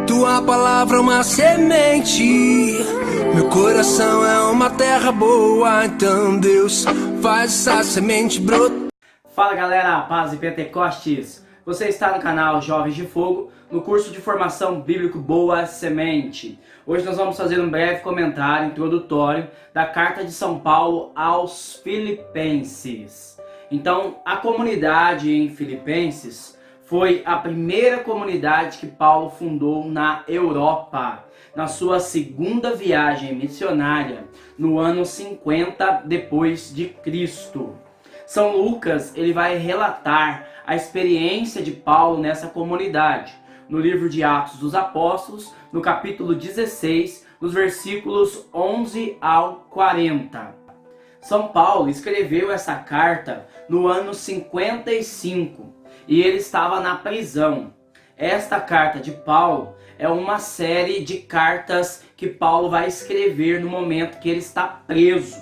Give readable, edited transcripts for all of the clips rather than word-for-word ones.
Tua palavra é uma semente, meu coração é uma terra boa. Então Deus, faz essa semente brotar. Fala galera, paz e Pentecostes! Você está no canal Jovens de Fogo, no curso de formação bíblico Boa Semente. Hoje nós vamos fazer um breve comentário introdutório da carta de São Paulo aos Filipenses. Então, a comunidade em Filipenses foi a primeira comunidade que Paulo fundou na Europa, na sua segunda viagem missionária, no ano 50 depois de Cristo. São Lucas, ele vai relatar a experiência de Paulo nessa comunidade, no livro de Atos dos Apóstolos, no capítulo 16, nos versículos 11 ao 40. São Paulo escreveu essa carta no ano 55 e ele estava na prisão. Esta carta de Paulo é uma série de cartas que Paulo vai escrever no momento que ele está preso.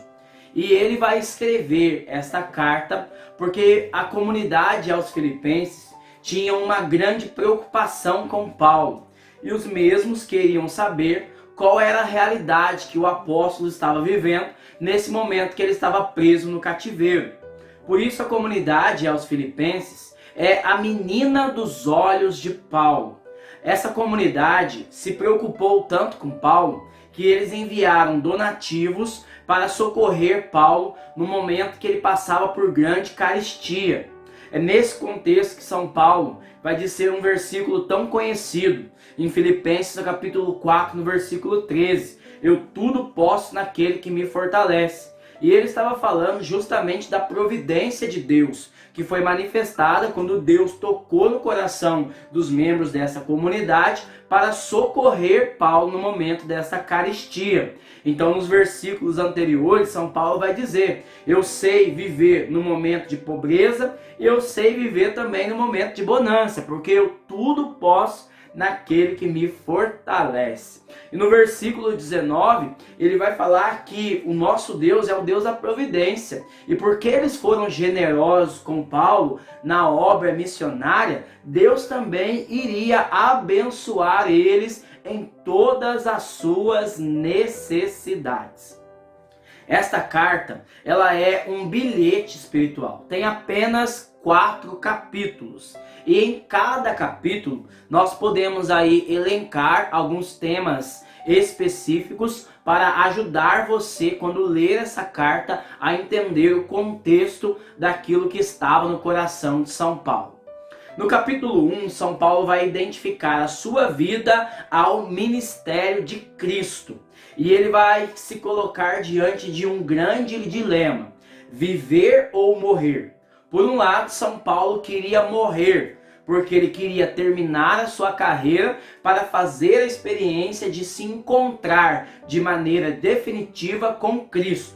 E ele vai escrever esta carta porque a comunidade aos Filipenses tinha uma grande preocupação com Paulo. E os mesmos queriam saber qual era a realidade que o apóstolo estava vivendo nesse momento que ele estava preso no cativeiro. Por isso a comunidade aos Filipenses é a menina dos olhos de Paulo. Essa comunidade se preocupou tanto com Paulo que eles enviaram donativos para socorrer Paulo no momento que ele passava por grande carestia. É nesse contexto que São Paulo vai dizer um versículo tão conhecido, em Filipenses no capítulo 4, no versículo 13. Eu tudo posso naquele que me fortalece. E ele estava falando justamente da providência de Deus, que foi manifestada quando Deus tocou no coração dos membros dessa comunidade para socorrer Paulo no momento dessa carestia. Então, nos versículos anteriores, São Paulo vai dizer: eu sei viver no momento de pobreza e eu sei viver também no momento de bonança, porque eu tudo posso naquele que me fortalece. E no versículo 19, ele vai falar que o nosso Deus é o Deus da providência. E porque eles foram generosos com Paulo na obra missionária, Deus também iria abençoar eles em todas as suas necessidades. Esta carta, ela é um bilhete espiritual. Tem apenas 4 capítulos. E em cada capítulo nós podemos aí elencar alguns temas específicos para ajudar você, quando ler essa carta, a entender o contexto daquilo que estava no coração de São Paulo. No capítulo 1, São Paulo vai identificar a sua vida ao ministério de Cristo. E ele vai se colocar diante de um grande dilema: viver ou morrer. Por um lado, São Paulo queria morrer, porque ele queria terminar a sua carreira para fazer a experiência de se encontrar de maneira definitiva com Cristo.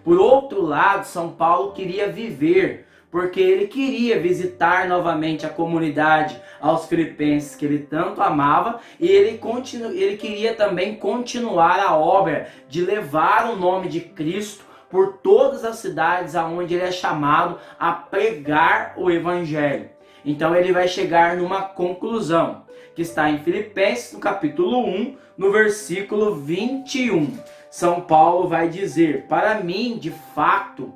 Por outro lado, São Paulo queria viver, porque ele queria visitar novamente a comunidade aos Filipenses que ele tanto amava, e ele queria também continuar a obra de levar o nome de Cristo por todas as cidades aonde ele é chamado a pregar o Evangelho. Então ele vai chegar numa conclusão, que está em Filipenses, no capítulo 1, no versículo 21. São Paulo vai dizer: para mim, de fato,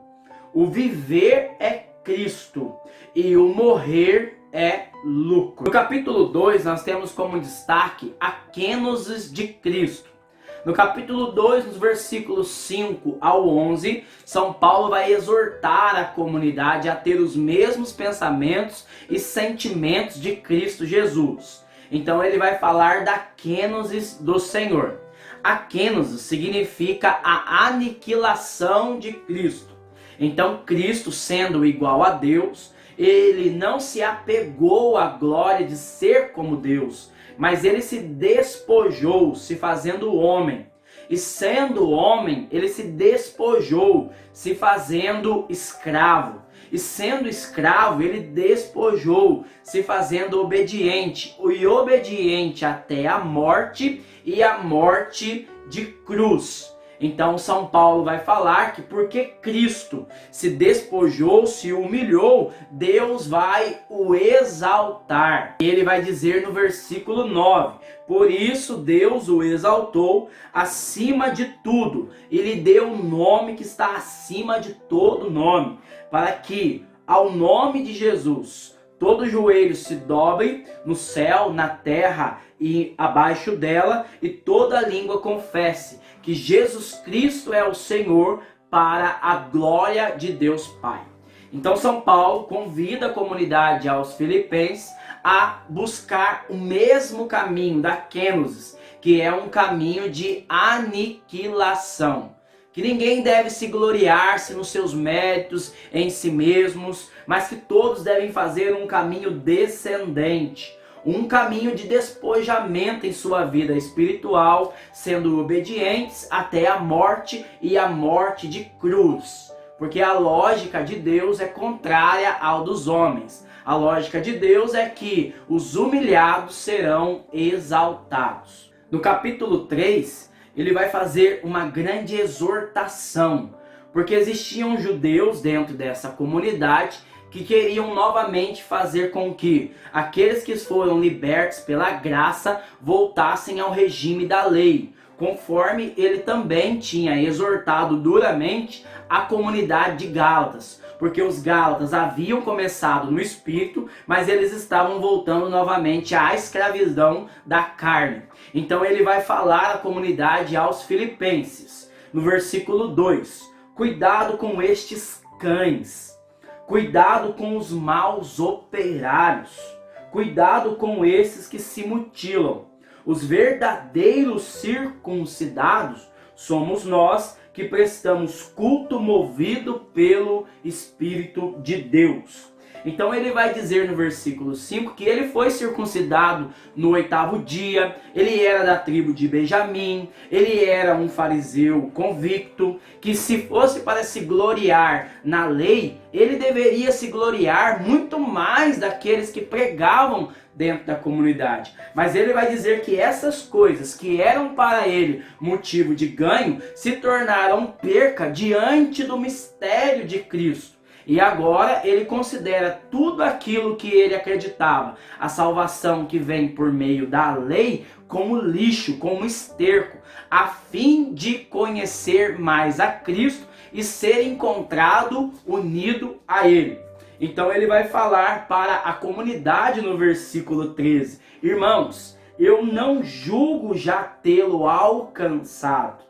o viver é Cristo e o morrer é lucro. No capítulo 2, nós temos como destaque a kenosis de Cristo. No capítulo 2, nos versículos 5 ao 11, São Paulo vai exortar a comunidade a ter os mesmos pensamentos e sentimentos de Cristo Jesus. Então ele vai falar da kenosis do Senhor. A kenosis significa a aniquilação de Cristo. Então Cristo, sendo igual a Deus, ele não se apegou à glória de ser como Deus, mas ele se despojou, se fazendo homem. E sendo homem, ele se despojou, se fazendo escravo. E sendo escravo, ele despojou, se fazendo obediente. E obediente até a morte, e a morte de cruz. Então São Paulo vai falar que porque Cristo se despojou, se humilhou, Deus vai o exaltar. E ele vai dizer no versículo 9: por isso Deus o exaltou acima de tudo e lhe deu um nome que está acima de todo nome, para que ao nome de Jesus todo joelho se dobre no céu, na terra e abaixo dela, e toda língua confesse que Jesus Cristo é o Senhor, para a glória de Deus Pai. Então São Paulo convida a comunidade aos filipenses a buscar o mesmo caminho da kenosis, que é um caminho de aniquilação. Que ninguém deve se gloriar-se nos seus méritos em si mesmos, mas que todos devem fazer um caminho descendente, um caminho de despojamento em sua vida espiritual, sendo obedientes até a morte e a morte de cruz. Porque a lógica de Deus é contrária ao dos homens. A lógica de Deus é que os humilhados serão exaltados. No capítulo 3, ele vai fazer uma grande exortação, porque existiam judeus dentro dessa comunidade que queriam novamente fazer com que aqueles que foram libertos pela graça voltassem ao regime da lei, conforme ele também tinha exortado duramente a comunidade de Gálatas, porque os Gálatas haviam começado no espírito, mas eles estavam voltando novamente à escravidão da carne. Então ele vai falar à comunidade, aos filipenses, no versículo 2: cuidado com estes cães, cuidado com os maus operários, cuidado com esses que se mutilam. Os verdadeiros circuncidados somos nós, que prestamos culto movido pelo Espírito de Deus. Então ele vai dizer no versículo 5 que ele foi circuncidado no 8º dia, ele era da tribo de Benjamim, ele era um fariseu convicto, que se fosse para se gloriar na lei, ele deveria se gloriar muito mais daqueles que pregavam dentro da comunidade. Mas ele vai dizer que essas coisas que eram para ele motivo de ganho, se tornaram perca diante do mistério de Cristo. E agora ele considera tudo aquilo que ele acreditava, a salvação que vem por meio da lei, como lixo, como esterco, a fim de conhecer mais a Cristo e ser encontrado unido a ele. Então ele vai falar para a comunidade no versículo 13: irmãos, eu não julgo já tê-lo alcançado.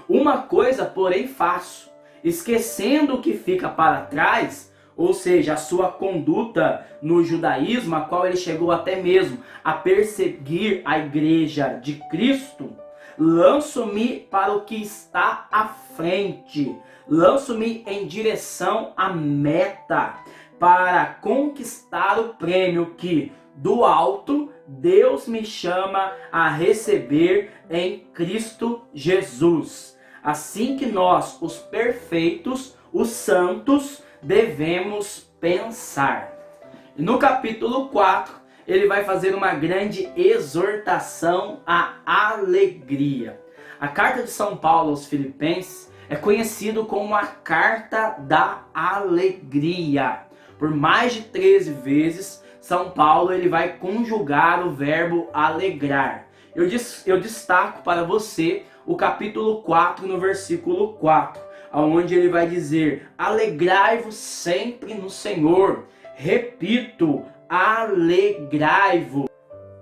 Uma coisa, porém, faço, esquecendo o que fica para trás, ou seja, a sua conduta no judaísmo, a qual ele chegou até mesmo a perseguir a igreja de Cristo, lanço-me para o que está à frente, lanço-me em direção à meta, para conquistar o prêmio que, do alto, Deus me chama a receber em Cristo Jesus. Assim que nós, os perfeitos, os santos, devemos pensar. No capítulo 4, ele vai fazer uma grande exortação à alegria. A carta de São Paulo aos Filipenses é conhecido como a carta da alegria. Por mais de 13 vezes, São Paulo ele vai conjugar o verbo alegrar. Eu destaco para você o capítulo 4, no versículo 4, onde ele vai dizer: alegrai-vos sempre no Senhor. Repito, alegrai-vos.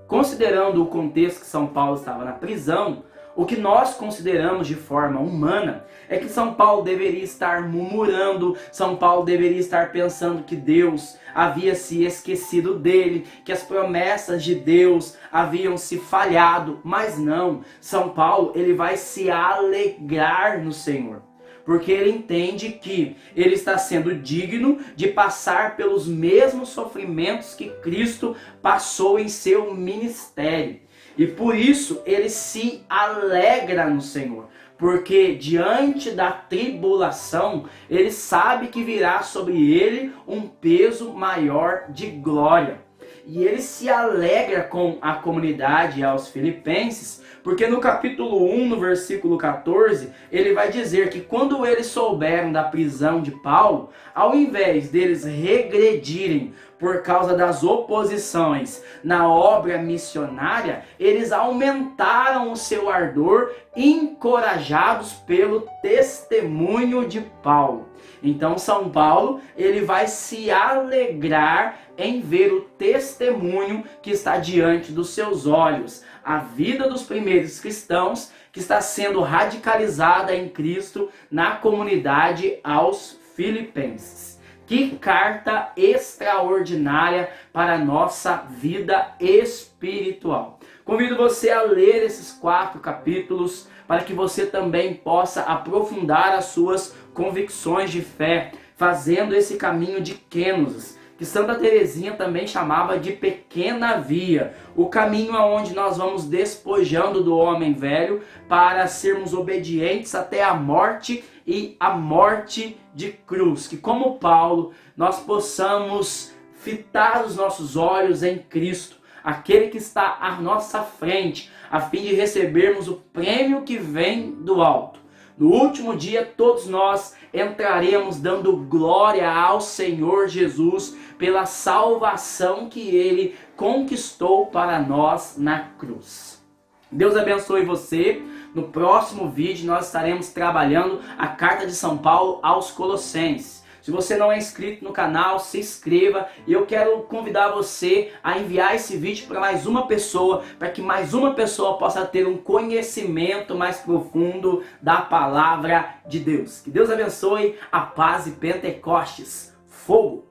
Considerando o contexto que São Paulo estava na prisão, o que nós consideramos de forma humana é que São Paulo deveria estar murmurando, São Paulo deveria estar pensando que Deus havia se esquecido dele, que as promessas de Deus haviam se falhado, mas não. São Paulo ele vai se alegrar no Senhor, porque ele entende que ele está sendo digno de passar pelos mesmos sofrimentos que Cristo passou em seu ministério. E por isso ele se alegra no Senhor, porque diante da tribulação ele sabe que virá sobre ele um peso maior de glória. E ele se alegra com a comunidade aos filipenses, porque no capítulo 1, no versículo 14, ele vai dizer que quando eles souberam da prisão de Paulo, ao invés deles regredirem por causa das oposições na obra missionária, eles aumentaram o seu ardor, encorajados pelo testemunho de Paulo. Então São Paulo, ele vai se alegrar em ver o testemunho que está diante dos seus olhos, a vida dos primeiros cristãos que está sendo radicalizada em Cristo na comunidade aos filipenses. Que carta extraordinária para a nossa vida espiritual. Convido você a ler esses 4 capítulos para que você também possa aprofundar as suas convicções de fé, fazendo esse caminho de Kênus, que Santa Teresinha também chamava de pequena via, o caminho aonde nós vamos despojando do homem velho para sermos obedientes até a morte e a morte de cruz. Que como Paulo nós possamos fitar os nossos olhos em Cristo, aquele que está à nossa frente, a fim de recebermos o prêmio que vem do alto. No último dia, todos nós entraremos dando glória ao Senhor Jesus pela salvação que Ele conquistou para nós na cruz. Deus abençoe você. No próximo vídeo nós estaremos trabalhando a carta de São Paulo aos Colossenses. Se você não é inscrito no canal, se inscreva, e eu quero convidar você a enviar esse vídeo para mais uma pessoa, para que mais uma pessoa possa ter um conhecimento mais profundo da palavra de Deus. Que Deus abençoe, a paz e Pentecostes. Fogo!